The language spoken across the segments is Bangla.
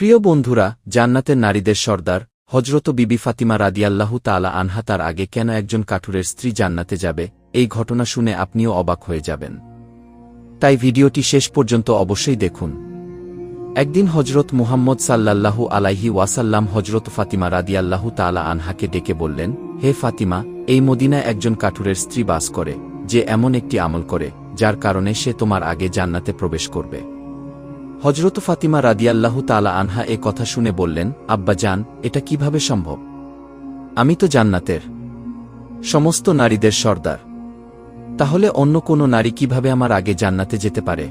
প্রিয় বন্ধুরা, জান্নাতের নারীদের সর্দার হজরত বিবি ফাতিমা রাদিয়াল্লাহু তাআলা আনহা তার আগে কেন একজন কাঠুরের স্ত্রী জান্নাতে যাবে, এই ঘটনা শুনে আপনিও অবাক হয়ে যাবেন। তাই ভিডিওটি শেষ পর্যন্ত অবশ্যই দেখুন। একদিন হজরত মুহাম্মদ সাল্লাল্লাহু আলাইহি ওয়াসাল্লাম হজরত ফাতিমা রাদিয়াল্লাহু তাআলা আনহাকে ডেকে বললেন, হে ফাতিমা, এই মদিনায় একজন কাঠুরের স্ত্রী বাস করে, যে এমন একটি আমল করে যার কারণে সে তোমার আগে জান্নাতে প্রবেশ করবে। হজরত ফাতিমা রাদিয়াল্লাহু তাআলা আনহা এ কথা শুনে বললেন, আব্বা জান, এটা কিভাবে সম্ভব? আমি তো জান্নাতের সমস্ত নারীদের সর্দার, তাহলে অন্য কোনো নারী কিভাবে আমার আগে জান্নাতে যেতে পারে?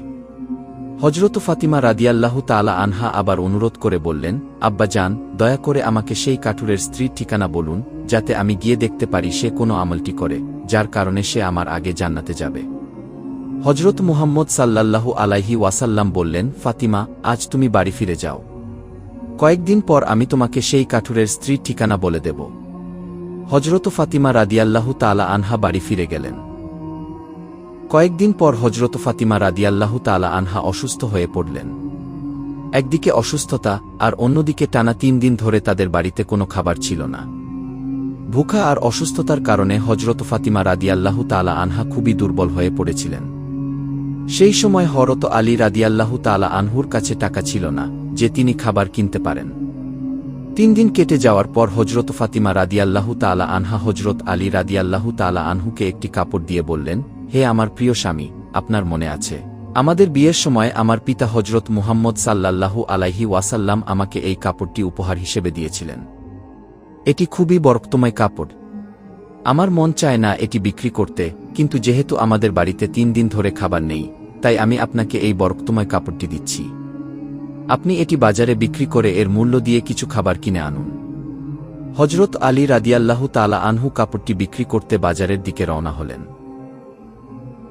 হজরত ফাতিমা রাদিয়াল্লাহু তাআলা আনহা আবার অনুরোধ করে বললেন, আব্বা জান, দয়া করে আমাকে সেই কাঠুরের স্ত্রীর ঠিকানা বলুন, যাতে আমি গিয়ে দেখতে পারি সে কোনো আমলটি করে যার কারণে সে আমার আগে জান্নাতে যাবে। হজরত মুহাম্মদ সাল্লাল্লাহু আলাইহি ওয়াসাল্লাম বললেন, ফাতিমা, আজ তুমি বাড়ি ফিরে যাও। কয়েকদিন পর আমি তোমাকে সেই কাঠুরের স্ত্রীর ঠিকানা বলে দেব। হজরত ফাতিমা রাদিয়াল্লাহু তাআলা আনহা বাড়ি ফিরে গেলেন। কয়েকদিন পর হজরত ফাতিমা রাদিয়াল্লাহু তাআলা আনহা অসুস্থ হয়ে পড়লেন। একদিকে অসুস্থতা আর অন্যদিকে টানা 3 দিন ধরে তাদের বাড়িতে কোনো খাবার ছিল না। ভুখা আর অসুস্থতার কারণে হজরত ফাতিমা রাদিয়াল্লাহু তাআলা আনহা খুবই দুর্বল হয়ে পড়েছিলেন। সেই সময় হযরত আলী রাদিয়াল্লাহু তাআলা আনহুর কাছে টাকা ছিল না যে তিনি খাবার কিনতে পারেন। 3 দিন কেটে যাওয়ার পর হজরত ফাতিমা রাদিয়াল্লাহু তাআলা আনহা হজরত আলী রাদিয়াল্লাহু তাআলা আনহুকে একটি কাপড় দিয়ে বললেন, হে আমার প্রিয় স্বামী, আপনার মনে আছে আমাদের বিয়ের সময় আমার পিতা হজরত মুহাম্মদ সাল্লাল্লাহু আলাইহি ওয়াসাল্লাম আমাকে এই কাপড়টি উপহার হিসেবে দিয়েছিলেন। এটি খুবই বরকতময় কাপড়। আমার মন চায় না এটি বিক্রি করতে, কিন্তু যেহেতু আমাদের বাড়িতে 3 দিন ধরে খাবার নেই, তাই আমি আপনাকে এই বরকতময় কাপড়টি দিচ্ছি। আপনি এটি বাজারে বিক্রি করে এর মূল্য দিয়ে কিছু খাবার কিনে আনুন। হজরত আলী রাদিয়াল্লাহু তাআলা আনহু কাপড়টি বিক্রি করতে বাজারের দিকে রওনা হলেন।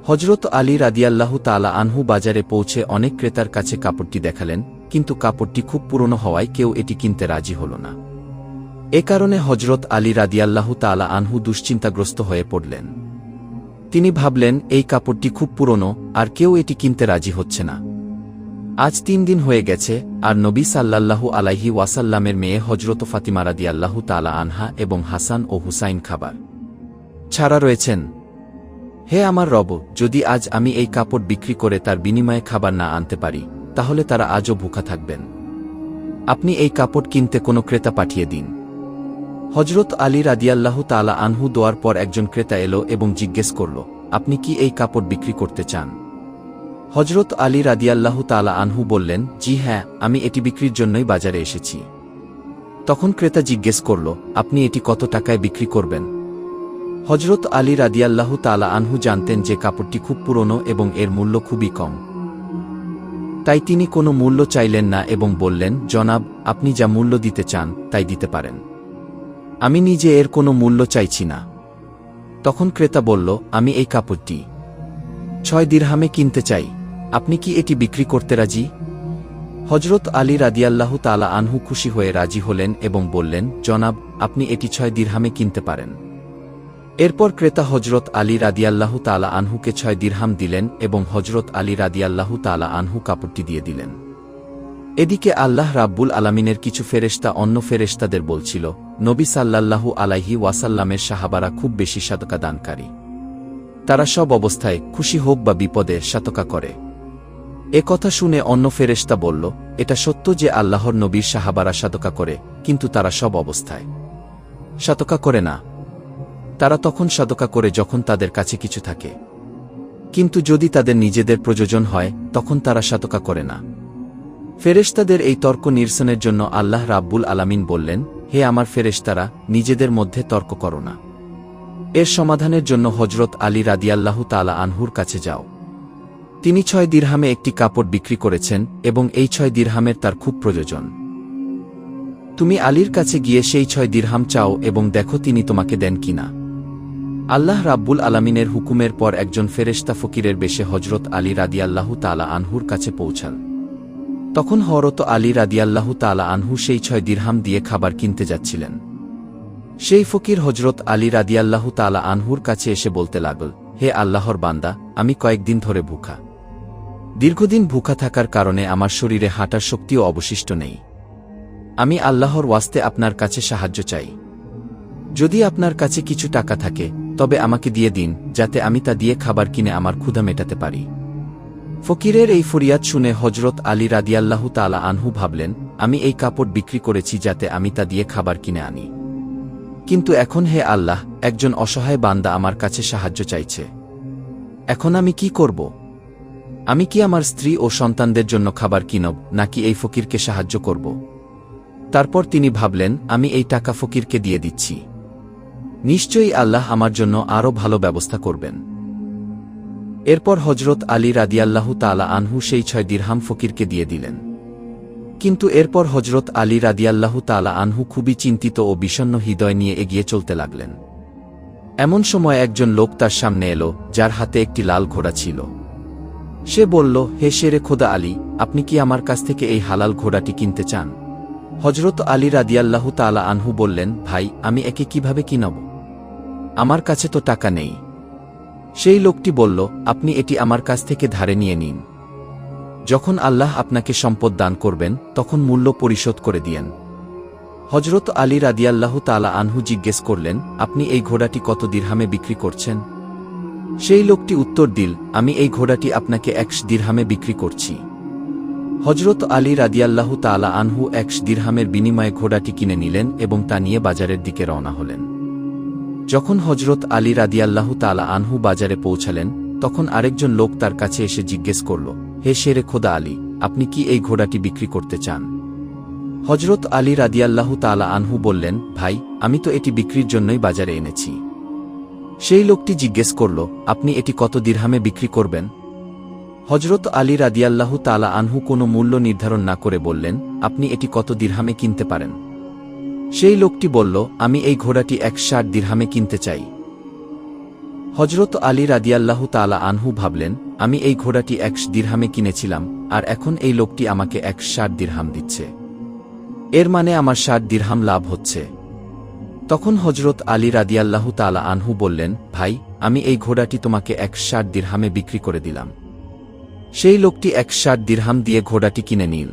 হজরত আলী রাদিয়াল্লাহু তাআলা আনহু বাজারে পৌঁছে অনেক ক্রেতার কাছে কাপড়টি দেখালেন, কিন্তু কাপড়টি খুব পুরনো হওয়ায় কেউ এটি কিনতে রাজি হল না। এ কারণে হজরত আলী রাদিয়াল্লাহু তাআলা আনহু দুশ্চিন্তাগ্রস্ত হয়ে পড়লেন। তিনি ভাবলেন, এই কাপড়টি খুব পুরনো আর কেউ এটি কিনতে রাজি হচ্ছে না। আজ 3 দিন হয়ে গেছে আর নবী সাল্লাল্লাহু আলাইহি ওয়াসাল্লামের মেয়ে হজরত ফাতিমা রাদিয়াল্লাহু তাআলা আনহা এবং হাসান ও হুসাইন খাবার ছাড়া রয়েছেন। হে আমার রব, যদি আজ আমি এই কাপড় বিক্রি করে তার বিনিময়ে খাবার না আনতে পারি, তাহলে তারা আজও ভুখা থাকবেন। আপনি এই কাপড় কিনতে কোনো ক্রেতা পাঠিয়ে দিন। হজরত আলী রাদিয়াল্লাহু তাআলা আনহু দোয়ার পর একজন ক্রেতা এলো এবং জিজ্ঞেস করল, আপনি কি এই কাপড় বিক্রি করতে চান? হজরত আলী রাদিয়াল্লাহু তাআলা আনহু বললেন, জি হ্যাঁ, আমি এটি বিক্রির জন্যই বাজারে এসেছি। তখন ক্রেতা জিজ্ঞেস করল, আপনি এটি কত টাকায় বিক্রি করবেন? হজরত আলী রাদিয়াল্লাহু তাআলা আনহু জানতেন যে কাপড়টি খুব পুরনো এবং এর মূল্য খুবই কম। তাই তিনি কোনো মূল্য চাইলেন না এবং বললেন, জনাব, আপনি যা মূল্য দিতে চান তাই দিতে পারেন। আমি নিজে এর কোনো মূল্য চাইছি না। তখন ক্রেতা বলল, আমি এই কাপড়টি 6 দিরহামে কিনতে চাই। আপনি কি এটি বিক্রি করতে রাজি? হজরত আলী রাদিয়াল্লাহু তাআলা আনহু খুশি হয়ে রাজি হলেন এবং বললেন, জনাব, আপনি এটি 6 দিরহামে কিনতে পারেন। এরপর ক্রেতা হজরত আলী রাদিয়াল্লাহু তাআলা আনহুকে 6 দিরহাম দিলেন এবং হজরত আলী রাদিয়াল্লাহু তাআলা আনহু কাপড়টি দিয়ে দিলেন। এদিকে আল্লাহ রাব্বুল আলামিনের কিছু ফেরেশতা অন্য ফেরেশতাদের বলছিল, নবী সাল্লাল্লাহু আলাইহি ওয়াসাল্লামের সাহাবারা খুব বেশি সাদকা দানকারী। তারা সব অবস্থায়, খুশি হোক বা বিপদে, সাদকা করে। এ কথা শুনে অন্য ফেরেশতা বলল, এটা সত্য যে আল্লাহর নবীর সাহাবারা সাদকা করে, কিন্তু তারা সব অবস্থায় সাদকা করে না। তারা তখন সাদকা করে যখন তাদের কাছে কিছু থাকে, কিন্তু যদি তাদের নিজেদের প্রয়োজন হয় তখন তারা সাদকা করে না। ফেরেশতাদের এই তর্ক নিরসনের জন্য আল্লাহ রাব্বুল আলামিন বললেন, হে আমার ফেরেশতারা, নিজেদের মধ্যে তর্ক করো না। এর সমাধানের জন্য হজরত আলী রাদিয়াল্লাহু তাআলা আনহুর কাছে যাও। তিনি 6 দিরহামে একটি কাপড় বিক্রি করেছেন এবং এই 6 দিরহামের তার খুব প্রয়োজন। তুমি আলীর কাছে গিয়ে সেই 6 দিরহাম চাও এবং দেখো তিনি তোমাকে দেন কিনা। আল্লাহ রাব্বুল আলামিনের হুকুমের পর একজন ফেরেশতা ফকিরের বেশে হজরত আলী রাদিয়াল্লাহু তাআলা আনহুর কাছে পৌঁছাল। তখন হযরত আলী রাদিয়াল্লাহু তাআলা আনহু সেই 6 দিরহাম দিয়ে খাবার কিনতে যাচ্ছিলেন। সেই ফকির হজরত আলী রাদিয়াল্লাহু তাআলা আনহুর কাছে এসে বলতে লাগল, হে আল্লাহর বান্দা, আমি কয়েকদিন ধরে ভুখা। দীর্ঘদিন ভুখা থাকার কারণে আমার শরীরে হাঁটার শক্তিও অবশিষ্ট নেই। আমি আল্লাহর ওয়াস্তে আপনার কাছে সাহায্য চাই। যদি আপনার কাছে কিছু টাকা থাকে তবে আমাকে দিয়ে দিন, যাতে আমি তা দিয়ে খাবার কিনে আমার ক্ষুধা মেটাতে পারি। ফকিরের এই ফরিয়াদ শুনে হজরত আলী রাদিয়াল্লাহু তাআলা আনহু ভাবলেন, আমি এই কাপড় বিক্রি করেছি যাতে আমি তা দিয়ে খাবার কিনে আনি, কিন্তু এখন হে আল্লাহ, একজন অসহায় বান্দা আমার কাছে সাহায্য চাইছে। এখন আমি কি করব? আমি কি আমার স্ত্রী ও সন্তানদের জন্য খাবার কিনব, নাকি এই ফকিরকে সাহায্য করব? তারপর তিনি ভাবলেন, আমি এই টাকা ফকিরকে দিয়ে দিচ্ছি, নিশ্চয়ই আল্লাহ আমার জন্য আরও ভালো ব্যবস্থা করবেন। এরপর হজরত আলী রাদিয়াল্লাহু তাআলা আনহু সেই 6 দিরহাম ফকিরকে দিয়ে দিলেন। কিন্তু এরপর হজরত আলী রাদিয়াল্লাহু তাআলা আনহু খুবই চিন্তিত ও বিষণ্ণ হৃদয় নিয়ে এগিয়ে চলতে লাগলেন। এমন সময় একজন লোক তার সামনে এলো, যার হাতে একটি লাল ঘোড়া ছিল। সে বলল, হে শেরে খোদা আলী, আপনি কি আমার কাছ থেকে এই হালাল ঘোড়াটি কিনতে চান? হজরত আলী রাদিয়াল্লাহু তাআলা আনহু বললেন, ভাই, আমি একে কিভাবে কিনব? আমার কাছে তো টাকা নেই। সেই লোকটি বলল, আপনি এটি আমার কাছ থেকে ধারে নিয়ে নিন। যখন আল্লাহ আপনাকে সম্পদ দান করবেন তখন মূল্য পরিশোধ করে দিয়েন। হজরত আলী রাদিয়াল্লাহু তাআলা আনহু জিজ্ঞেস করলেন, আপনি এই ঘোড়াটি কত দিরহামে বিক্রি করছেন? সেই লোকটি উত্তর দিল, আমি এই ঘোড়াটি আপনাকে 100 দিরহামে বিক্রি করছি। হজরত আলী রাদিয়াল্লাহু তাআলা আনহু 100 দিরহামের বিনিময়ে ঘোড়াটি কিনে নিলেন এবং তা নিয়ে বাজারের দিকে রওনা হলেন। যখন হজরত আলী রাদিয়াল্লাহু তাআলা আনহু বাজারে পৌঁছালেন তখন আরেকজন লোক তার কাছে এসে জিজ্ঞেস করল, হে শেরে খোদা আলী, আপনি কি এই ঘোড়াটি বিক্রি করতে চান? হজরত আলী রাদিয়াল্লাহু তাআলা আনহু বললেন, ভাই, আমি তো এটি বিক্রির জন্যই বাজারে এনেছি। সেই লোকটি জিজ্ঞেস করল, আপনি এটি কত দিরহামে বিক্রি করবেন? হজরত আলী রাদিয়াল্লাহু তাআলা আনহু কোনো মূল্য নির্ধারণ না করে বললেন, আপনি এটি কত দিরহামে কিনতে পারেন? সেই লোকটি বলল, আমি এই ঘোড়াটি 160 দিরহামে কিনতে চাই। হজরত আলী রাদিয়াল্লাহু তাআলা আনহু ভাবলেন, আমি এই ঘোড়াটি 100 দিরহামে কিনেছিলাম, আর এখন এই লোকটি আমাকে 160 দিরহাম দিচ্ছে, এর মানে আমার 60 দিরহাম লাভ হচ্ছে। তখন হজরত আলী রাদিয়াল্লাহু তাআলা আনহু বললেন, ভাই, আমি এই ঘোড়াটি তোমাকে 160 দিরহামে বিক্রি করে দিলাম। সেই লোকটি 160 দিরহাম দিয়ে ঘোড়াটি কিনে নিল।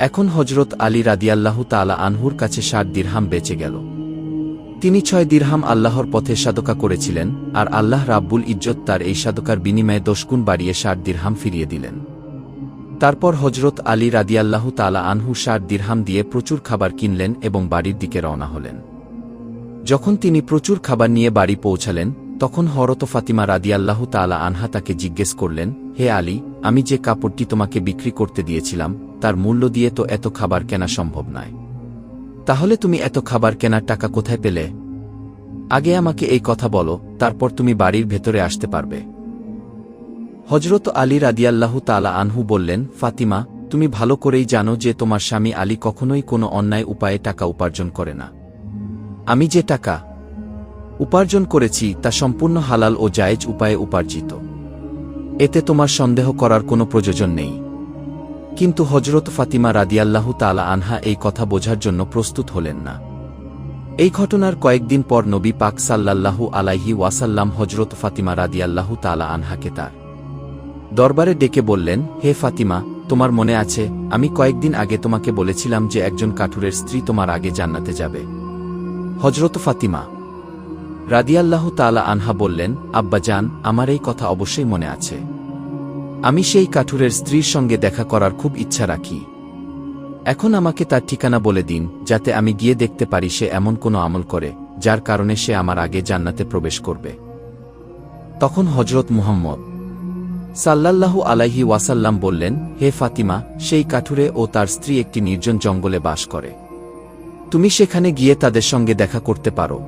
এখন হজরত আলী রাদিয়াল্লাহু তাআলা আনহুর কাছে 60 দিরহাম বেঁচে গেল। তিনি 6 দিরহাম আল্লাহর পথে সাদকা করেছিলেন, আর আল্লাহ রাব্বুল ইজ্জত তার এই সাদকার বিনিময়ে 10 গুণ বাড়িয়ে 60 দিরহাম ফিরিয়ে দিলেন। তারপর হজরত আলী রাদিয়াল্লাহু তাআলা আনহু 60 দিরহাম দিয়ে প্রচুর খাবার কিনলেন এবং বাড়ির দিকে রওনা হলেন। যখন তিনি প্রচুর খাবার নিয়ে বাড়ি পৌঁছালেন তখন হযরত ফাতিমা রাদিয়াল্লাহু তাআলা আনহা তাকে জিজ্ঞেস করলেন, হে আলী, আমি যে কাপড়টি তোমাকে বিক্রি করতে দিয়েছিলাম তার মূল্য দিয়ে তো এত খাবার কেনা সম্ভব নয়। তাহলে তুমি এত খাবার কেনার টাকা কোথায় পেলে? আগে আমাকে এই কথা বলো, তারপর তুমি বাড়ির ভেতরে আসতে পারবে। হজরত আলী রাদিয়াল্লাহু তাআলা আনহু বললেন, ফাতিমা, তুমি ভালো করেই জানো যে তোমার স্বামী আলী কখনোই কোনো অন্যায় উপায়ে টাকা উপার্জন করে না। আমি যে টাকা উপার্জন করেছি তা সম্পূর্ণ হালাল ও জায়েজ উপায়ে উপার্জিত, এতে তোমার সন্দেহ করার কোনো প্রয়োজন নেই। কিন্তু হজরত ফাতিমা রাদিয়াল্লাহু তাআলা আনহা এই কথা বোঝার জন্য প্রস্তুত হলেন না। এই ঘটনার কয়েকদিন পর নবী পাক সাল্লাল্লাহু আলাইহি ওয়াসাল্লাম হজরত ফাতিমা রাদিয়াল্লাহু তাআলা আনহাকে তার দরবারে ডেকে বললেন, হে ফাতিমা, তোমার মনে আছে আমি কয়েকদিন আগে তোমাকে বলেছিলাম যে একজন কাঠুরের স্ত্রী তোমার আগে জান্নাতে যাবে? হজরত ফাতিমা রাদিয়াল্লাহু তাআলা আনহা বললেন, আব্বাজান, আমার এই কথা অবশ্যই মনে আছে। আমি সেই কাঠুরের স্ত্রীর সঙ্গে দেখা করার খুব ইচ্ছা রাখি। এখন আমাকে তার ঠিকানা বলে দিন, যাতে আমি গিয়ে দেখতে পারি সে এমন কোনো আমল করে যার কারণে সে আমার আগে জান্নাতে প্রবেশ করবে। তখন হজরত মুহাম্মদ সাল্লাল্লাহু আলাইহি ওয়াসাল্লাম বললেন, হে ফাতিমা, সেই কাঠুরে ও তার স্ত্রী একটি নির্জন জঙ্গলে বাস করে। তুমি সেখানে গিয়ে তাদের সঙ্গে দেখা করতে পারো।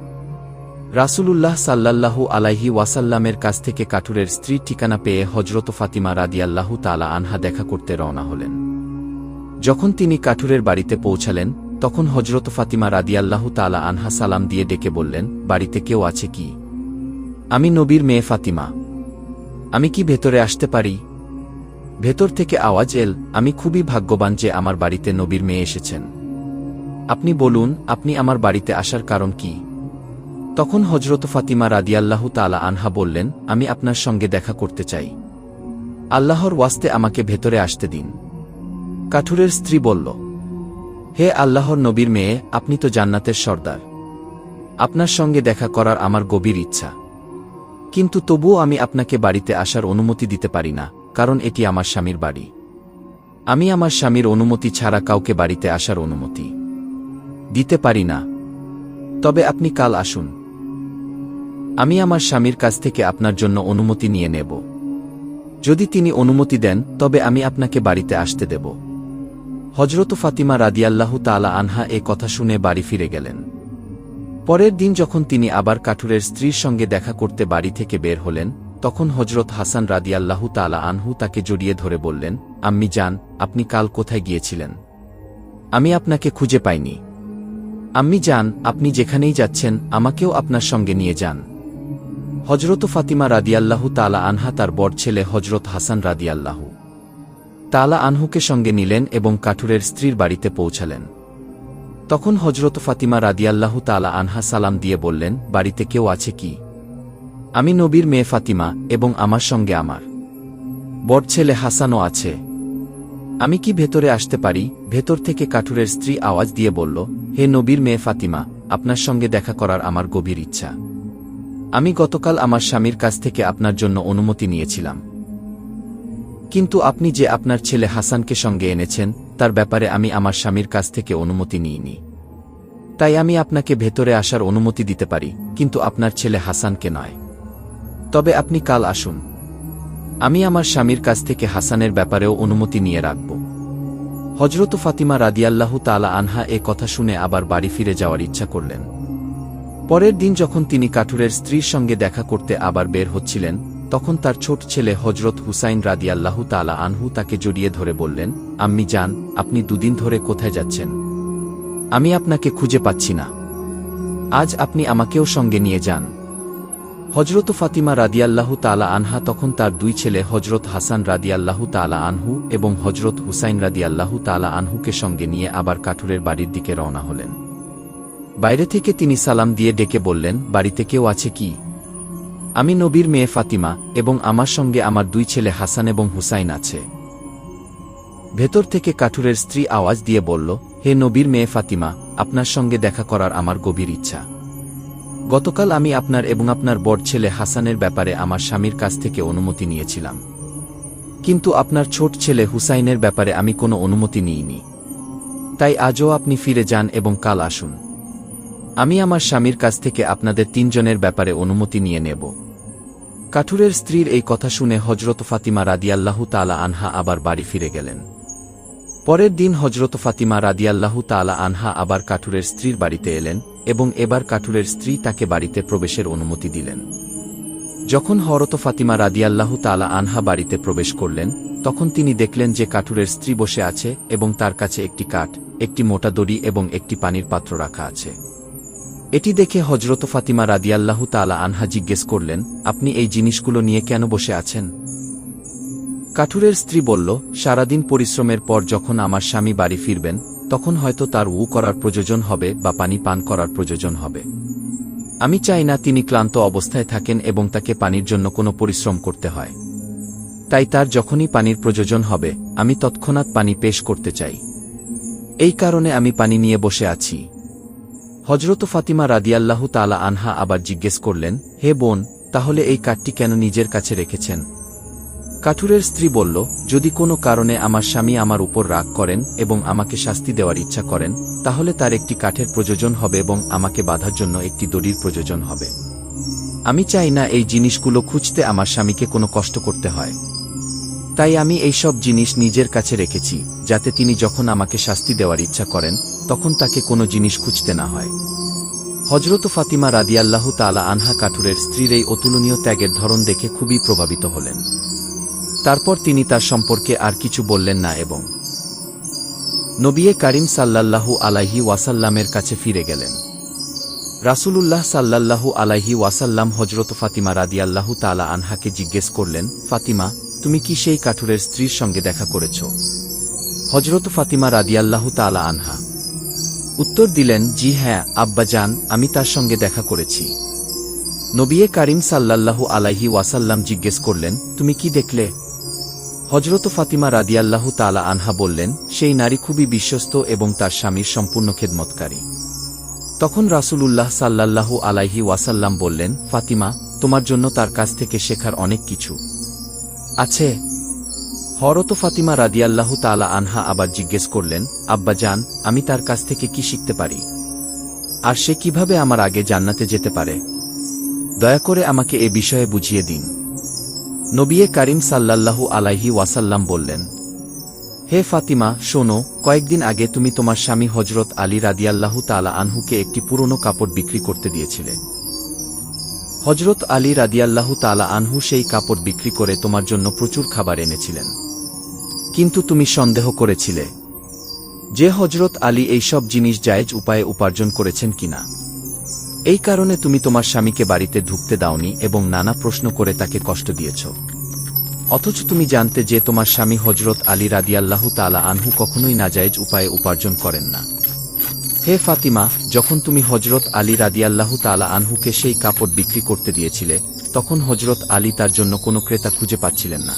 রাসূলুল্লাহ সাল্লাল্লাহু আলাইহি ওয়াসাল্লামের কাছ থেকে কাঠুরের স্ত্রীর ঠিকানা পেয়ে হজরত ফাতিমা রাদিয়াল্লাহু তাআলা আনহা দেখা করতে রওনা হলেন। যখন তিনি কাঠুরের বাড়িতে পৌঁছালেন তখন হজরত ফাতিমা রাদিয়াল্লাহু তাআলা আনহা সালাম দিয়ে ডেকে বললেন, বাড়িতে কেউ আছে কি? আমি নবীর মেয়ে ফাতিমা। আমি কি ভেতরে আসতে পারি? ভেতর থেকে আওয়াজ এল, আমি খুবই ভাগ্যবান যে আমার বাড়িতে নবীর মেয়ে এসেছেন। আপনি বলুন, আপনি আমার বাড়িতে আসার কারণ কি? তখন হজরত ফাতিমা রাদিয়াল্লাহু তাআলা আনহা বললেন, আমি আপনার সঙ্গে দেখা করতে চাই। আল্লাহর ওয়াস্তে আমাকে ভেতরে আসতে দিন। কাঠুরের স্ত্রী বলল, হে আল্লাহর নবীর মেয়ে, আপনি তো জান্নাতের সর্দার। আপনার সঙ্গে দেখা করার আমার গভীর ইচ্ছা, কিন্তু তবুও আমি আপনাকে বাড়িতে আসার অনুমতি দিতে পারি না, কারণ এটি আমার স্বামীর বাড়ি। আমি আমার স্বামীর অনুমতি ছাড়া কাউকে বাড়িতে আসার অনুমতি দিতে পারি না। তবে আপনি কাল আসুন, আমি আমার স্বামীর কাছ থেকে আপনার জন্য অনুমতি নিয়ে নেব। যদি তিনি অনুমতি দেন তবে আমি আপনাকে বাড়িতে আসতে দেব। হযরত ফাতিমা রাদিয়াল্লাহু তাআলা আনহা এ কথা শুনে বাড়ি ফিরে গেলেন। পরের দিন যখন তিনি আবার কাঠুরের স্ত্রীর সঙ্গে দেখা করতে বাড়ি থেকে বের হলেন, তখন হযরত হাসান রাদিয়াল্লাহু তাআলা আনহু তাকে জড়িয়ে ধরে বললেন, আম্মি জান, আপনি কাল কোথায় গিয়েছিলেন? আমি আপনাকে খুঁজে পাইনি। আম্মি জান, আপনি যেখানেই যাচ্ছেন আমাকেও আপনার সঙ্গে নিয়ে যান। হযরত ফাতিমা রাদিয়াল্লাহু তাআলা আনহা তার বড় ছেলে হযরত হাসান রাদিয়াল্লাহু তাআলা আনহুকে সঙ্গে নিলেন এবং কাঠুরের স্ত্রীর বাড়িতে পৌঁছালেন। তখন হযরত ফাতিমা রাদিয়াল্লাহু তাআলা আনহা সালাম দিয়ে বললেন, বাড়িতে কেউ আছে কি? আমি নবীর মেয়ে ফাতিমা, এবং আমার সঙ্গে আমার বড় ছেলে হাসানও আছে। আমি কি ভেতরে আসতে পারি? ভেতর থেকে কাঠুরের স্ত্রী আওয়াজ দিয়ে বলল, হে নবীর মেয়ে ফাতিমা, আপনার সঙ্গে দেখা করার আমার গভীর ইচ্ছা। আমি গতকাল আমার স্বামীর কাছ থেকে আপনার জন্য অনুমতি নিয়েছিলাম, কিন্তু আপনি যে আপনার ছেলে হাসানকে সঙ্গে এনেছেন তার ব্যাপারে আমি আমার স্বামীর কাছ থেকে অনুমতি নিইনি। তাই আমি আপনাকে ভেতরে আসার অনুমতি দিতে পারি, কিন্তু আপনার ছেলে হাসানকে নয়। তবে আপনি কাল আসুন, আমি আমার স্বামীর কাছ থেকে হাসানের ব্যাপারেও অনুমতি নিয়ে রাখব। হযরত ফাতিমা রাদিয়াল্লাহু তাআলা আনহা এ কথা শুনে আবার বাড়ি ফিরে যাওয়ার ইচ্ছা করলেন। পরের দিন যখন তিনি কাঠুরের স্ত্রীর সঙ্গে দেখা করতে আবার বের হচ্ছিলেন, তখন তার ছোট ছেলে হযরত হুসাইন রাদিয়াল্লাহু তাআলা আনহু তাকে জড়িয়ে ধরে বললেন, আম্মি জান, আপনি দুদিন ধরে কোথায় যাচ্ছেন? আমি আপনাকে খুঁজে পাচ্ছি না। আজ আপনি আমাকেও সঙ্গে নিয়ে যান। হযরত ফাতিমা রাদিয়াল্লাহু তাআলা আনহা তখন তার দুই ছেলে হযরত হাসান রাদিয়াল্লাহু তাআলা আনহু এবং হযরত হুসাইন রাদিয়াল্লাহু তাআলা আনহুকে সঙ্গে নিয়ে আবার কাঠুরের বাড়ির দিকে রওনা হলেন। বাইরে থেকে তিনি সালাম দিয়ে ডেকে বললেন, বাড়িতে কেউ আছে কি? আমি নবীর মেয়ে ফাতিমা, এবং আমার সঙ্গে আমার দুই ছেলে হাসান এবং হুসাইন আছে। ভেতর থেকে কাঠুরের স্ত্রী আওয়াজ দিয়ে বলল, হে নবীর মেয়ে ফাতিমা, আপনার সঙ্গে দেখা করার আমার গভীর ইচ্ছা। গতকাল আমি আপনার এবং আপনার বড় ছেলে হাসানের ব্যাপারে আমার স্বামীর কাছ থেকে অনুমতি নিয়েছিলাম, কিন্তু আপনার ছোট ছেলে হুসাইনের ব্যাপারে আমি কোনো অনুমতি নিইনি। তাই আজও আপনি ফিরে যান এবং কাল আসুন, আমি আমার স্বামীর কাছ থেকে আপনাদের তিনজনের ব্যাপারে অনুমতি নিয়ে নেব। কাঠুরের স্ত্রীর এই কথা শুনে হযরত ফাতিমা রাদিয়াল্লাহু তাআলা আনহা আবার বাড়ি ফিরে গেলেন। পরের দিন হযরত ফাতিমা রাদিয়াল্লাহু তাআলা আনহা আবার কাঠুরের স্ত্রীর বাড়িতে এলেন এবং এবার কাঠুরের স্ত্রী তাকে বাড়িতে প্রবেশের অনুমতি দিলেন। যখন হযরত ফাতিমা রাদিয়াল্লাহু তাআলা আনহা বাড়িতে প্রবেশ করলেন, তখন তিনি দেখলেন যে কাঠুরের স্ত্রী বসে আছে এবং তার কাছে একটি কাঠ, একটি মোটা দড়ি এবং একটি পানির পাত্র রাখা আছে। এটি দেখে হযরত ফাতিমা রাদিয়াল্লাহু তাআলা আনহা জিজ্ঞেস করলেন, আপনি এই জিনিসগুলো নিয়ে কেন বসে আছেন? কাঠুরের স্ত্রী বলল, সারাদিন পরিশ্রমের পর যখন আমার স্বামী বাড়ি ফিরবেন তখন হয়তো তার করার প্রয়োজন হবে বা পানি পান করার প্রয়োজন হবে। আমি চাই না তিনি ক্লান্ত অবস্থায় থাকেন এবং তাকে পানির জন্য কোনো পরিশ্রম করতে হয়। তাই তার যখনই পানির প্রয়োজন হবে আমি তৎক্ষণাৎ পানি পেশ করতে চাই। এই কারণে আমি পানি নিয়ে বসে আছি। হযরত ফাতিমা রাদিয়াল্লাহু তাআলা আনহা আবার জিজ্ঞেস করলেন, হে বোন, তাহলে এই কাঠটি কেন নিজের কাছে রেখেছেন? কাঠুরের স্ত্রী বলল, যদি কোনো কারণে আমার স্বামী আমার উপর রাগ করেন এবং আমাকে শাস্তি দেওয়ার ইচ্ছা করেন, তাহলে তার একটি কাঠের প্রয়োজন হবে এবং আমাকে বাঁধার জন্য একটি দড়ির প্রয়োজন হবে। আমি চাই না এই জিনিসগুলো খুঁজতে আমার স্বামীকে কোনো কষ্ট করতে হয়। তাই আমি এই সব জিনিস নিজের কাছে রেখেছি, যাতে তিনি যখন আমাকে শাস্তি দেওয়ার ইচ্ছা করেন তখন তাকে কোনো জিনিস খুঁজতে না হয়। হযরত ফাতিমা রাদিয়াল্লাহু তাআলা আনহা কাঠুরের স্ত্রীর এই অতুলনীয় ত্যাগের ধরন দেখে খুবই প্রভাবিত হলেন। তারপর তিনি তার সম্পর্কে আর কিছু বললেন না এবং নবী কারীম সাল্লাল্লাহু আলাইহি ওয়াসাল্লামের কাছে ফিরে গেলেন। রাসূলুল্লাহ সাল্লাল্লাহু আলাইহি ওয়াসাল্লাম হযরত ফাতিমা রাদিয়াল্লাহু তাআলা আনহাকে জিজ্ঞেস করলেন, ফাতিমা, তুমি কি সেই কাঠুরের স্ত্রীর সঙ্গে দেখা করেছ? হযরত ফাতিমা রাদিয়াল্লাহু তাআলা আনহা উত্তর দিলেন, জি হ্যাঁ আব্বাজান, আমি তার সঙ্গে দেখা করেছি। নবী কারীম সাল্লাল্লাহু আলাইহি ওয়াসাল্লাম জিজ্ঞেস করলেন, তুমি কি দেখলে? হযরত ফাতিমা রাদিয়াল্লাহু তাআলা আনহা বললেন, সেই নারী খুবই বিশ্বস্ত এবং তার স্বামীর সম্পূর্ণ খেদমতকারী। তখন রাসূলুল্লাহ সাল্লাল্লাহু আলাইহি ওয়াসাল্লাম বললেন, ফাতিমা, তোমার জন্য তার কাছ থেকে শেখার অনেক কিছু আছে। হযরত ফাতিমা রাদিয়াল্লাহু তাআলা আনহা আবার জিজ্ঞেস করলেন, আব্বাজান, আমি তার কাছ থেকে কি শিখতে পারি? আর সে কিভাবে আমার আগে জান্নাতে যেতে পারে? দয়া করে আমাকে এ বিষয়ে বুঝিয়ে দিন। নবী কারীম সাল্লাল্লাহু আলাইহি ওয়াসাল্লাম বললেন, হে ফাতিমা, শোনো, কয়েকদিন আগে তুমি তোমার স্বামী হযরত আলী রাদিয়াল্লাহু তাআলা আনহুকে একটি পুরনো কাপড় বিক্রি করতে দিয়েছিলে। হযরত আলী রাদিয়াল্লাহু তাআলা আনহু সেই কাপড় বিক্রি করে তোমার জন্য প্রচুর খাবার এনেছিলেন। কিন্তু তুমি সন্দেহ করেছিলে যে হযরত আলী এই সব জিনিস জায়েজ উপায়ে উপার্জন করেছেন কিনা। এই কারণে তুমি তোমার স্বামীকে বাড়িতে ঢুকতে দাওনি এবং নানা প্রশ্ন করে তাকে কষ্ট দিয়েছ। অথচ তুমি জানতে যে তোমার স্বামী হযরত আলী রাদিয়াল্লাহু তাআলা আনহু কখনোই নাজায়েজ উপায়ে উপার্জন করেন না। হে ফাতিমা, যখন তুমি হযরত আলী রাদিয়াল্লাহু তাআলা আনহুকে সেই কাপড় বিক্রি করতে দিয়েছিলে, তখন হযরত আলী তার জন্য কোনো ক্রেতা খুঁজে পাচ্ছিলেন না।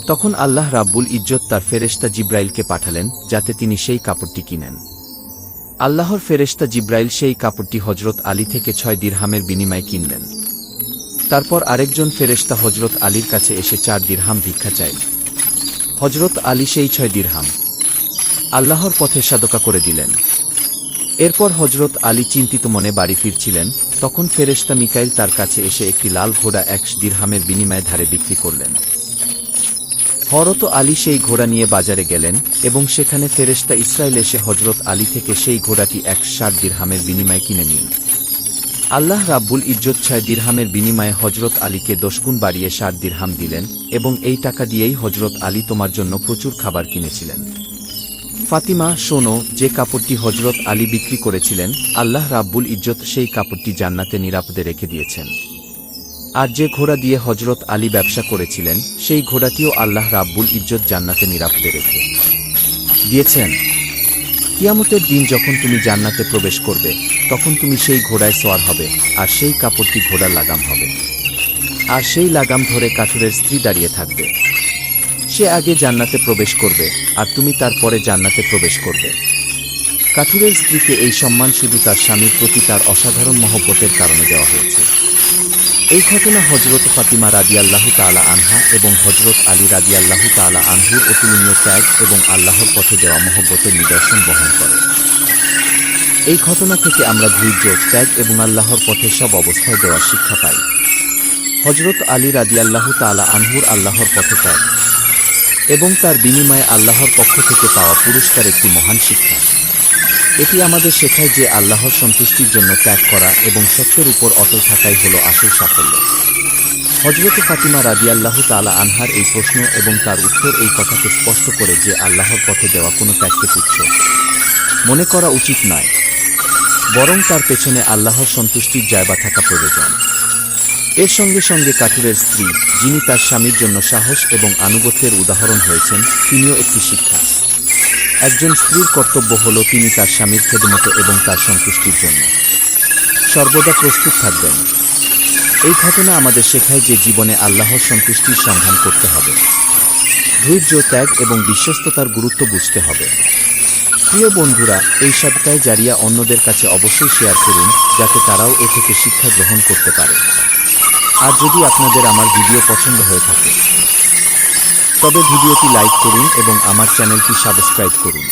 তখন আল্লাহ রাব্বুল ইজ্জত তার ফেরেশতা জিব্রাইলকে পাঠালেন যাতে তিনি সেই কাপড়টি কিনেন। আল্লাহর ফেরেশতা জিব্রাইল সেই কাপড়টি হযরত আলী থেকে 6 দিরহামের বিনিময়ে কিনলেন। তারপর আরেকজন ফেরেশতা হযরত আলীর কাছে এসে 4 দিরহাম ভিক্ষা চাইল। হযরত আলী সেই 6 দিরহাম আল্লাহর পথে সাদকা করে দিলেন। এরপর হযরত আলী চিন্তিত মনে বাড়ি ফিরছিলেন, তখন ফেরেশতা মিকাইল তার কাছে এসে একটি লাল ঘোড়া 100 দিরহামের বিনিময়ে ধারে বিক্রি করলেন। হযরত আলী সেই ঘোড়া নিয়ে বাজারে গেলেন এবং সেখানে ফেরেশতা ইসরাইল এসে হযরত আলী থেকে সেই ঘোড়াটি 160 দিরহামের বিনিময়ে কিনে নিন। আল্লাহ রাব্বুল ইজ্জত 6 দিরহামের বিনিময়ে হযরত আলীকে 10 গুণ বাড়িয়ে 60 দিরহাম দিলেন এবং এই টাকা দিয়েই হযরত আলী তোমার জন্য প্রচুর খাবার কিনেছিলেন। ফাতিমা, শোনো, যে কাপড়টি হযরত আলী বিক্রি করেছিলেন, আল্লাহ রাব্বুল ইজ্জত সেই কাপড়টি জান্নাতে নিরাপদে রেখে দিয়েছেন। আর যে ঘোড়া দিয়ে হযরত আলী ব্যবসা করেছিলেন, সেই ঘোড়াটিও আল্লাহ রাব্বুল ইজ্জত জান্নাতে নিরাপদে রেখে দিয়েছেন। কিয়ামতের দিন যখন তুমি জান্নাতে প্রবেশ করবে, তখন তুমি সেই ঘোড়ায় সওয়ার হবে, আর সেই কাপড়টি ঘোড়ার লাগাম হবে। আর সেই লাগাম ধরে কাঠুরের স্ত্রী দাঁড়িয়ে থাকবে। সে আগে জান্নাতে প্রবেশ করবে, আর তুমি তারপরে জান্নাতে প্রবেশ করবে। কাঠুরের স্ত্রীকে এই সম্মান শুধু তার স্বামীর প্রতি তার অসাধারণ মহব্বতের কারণে দেওয়া হয়েছে। এই ঘটনা হযরত ফাতিমা রাদিয়াল্লাহু তাআলা আনহা এবং হযরত আলী রাদিয়াল্লাহু তাআলা আনহুর অতুলনীয় ত্যাগ এবং আল্লাহর পথে দেওয়া মহব্বতের নিদর্শন বহন করে। এই ঘটনা থেকে আমরা ধৈর্য, ত্যাগ এবং আল্লাহর পথে সব অবস্থায় দেওয়ার শিক্ষা পাই। হযরত আলী রাদিয়াল্লাহু তাআলা আনহুর আল্লাহর পথে ত্যাগ এবং তার বিনিময়ে আল্লাহর পক্ষ থেকে পাওয়া পুরস্কার একটি মহান শিক্ষা। এটি আমাদের শেখায় যে আল্লাহর সন্তুষ্টির জন্য ত্যাগ করা এবং সত্যের উপর অটল থাকাই হল আসল সাফল্য। হযরত ফাতিমা রাদিয়াল্লাহু তাআলা আনহার এই প্রশ্ন এবং তার উত্তর এই কথাকে স্পষ্ট করে যে আল্লাহর পথে দেওয়া কোনো ত্যাগকে তুচ্ছ মনে করা উচিত নয়, বরং তার পেছনে আল্লাহর সন্তুষ্টির জায়গা থাকা প্রয়োজন। এর সঙ্গে সঙ্গে কাঠুরের স্ত্রী, যিনি তার স্বামীর জন্য সাহস এবং আনুগত্যের উদাহরণ হয়েছেন, তিনিও একটি শিক্ষা। একজন স্ত্রীর কর্তব্য হল তিনি তার স্বামীর খেদমত এবং তার সন্তুষ্টির জন্য সর্বদা প্রস্তুত থাকবেন। এই ঘটনা আমাদের শেখায় যে জীবনে আল্লাহর সন্তুষ্টির সন্ধান করতে হবে, ধৈর্য, ত্যাগ এবং বিশ্বস্ততার গুরুত্ব বুঝতে হবে। প্রিয় বন্ধুরা, এই সাদকায়ে জারিয়া অন্যদের কাছে অবশ্যই শেয়ার করুন, যাতে তারাও এ থেকে শিক্ষা গ্রহণ করতে পারে। আর যদি আপনাদের আমার ভিডিও পছন্দ হয়ে থাকে, তবে ভিডিওটি লাইক করুন এবং আমার চ্যানেলটি সাবস্ক্রাইব করুন।